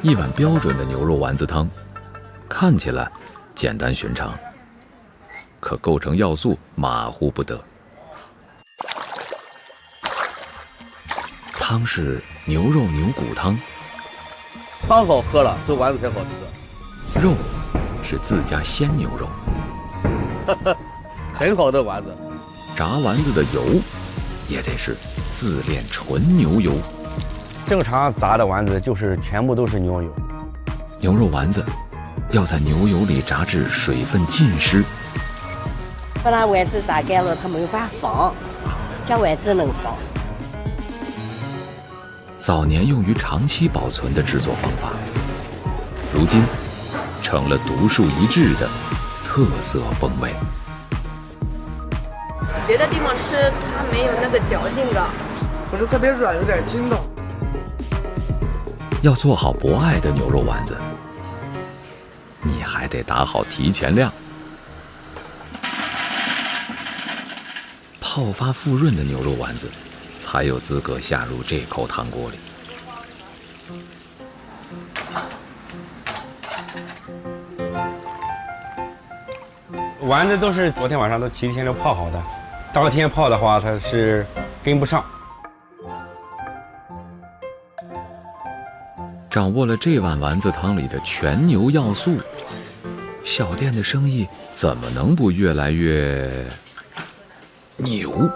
一碗标准的牛肉丸子汤，看起来简单寻常，可构成要素马虎不得。汤是牛肉牛骨汤，汤好喝了，这丸子才好吃。肉是自家鲜牛肉，很好的丸子。炸丸子的油也得是自炼纯牛油。正常炸的丸子就是全部都是牛油。牛肉丸子要在牛油里炸至水分尽失。把那丸子炸干了，它没法放，这丸子能放。早年用于长期保存的制作方法，如今成了独树一帜的特色风味。别的地方吃它没有那个嚼劲的，不是特别软，有点筋道。要做好博爱的牛肉丸子，你还得打好提前量。泡发复润的牛肉丸子才有资格下入这口汤锅里。丸子都是昨天晚上都提前就泡好的，当天泡的话它是跟不上。掌握了这碗丸子汤里的全牛要素，小店的生意怎么能不越来越牛？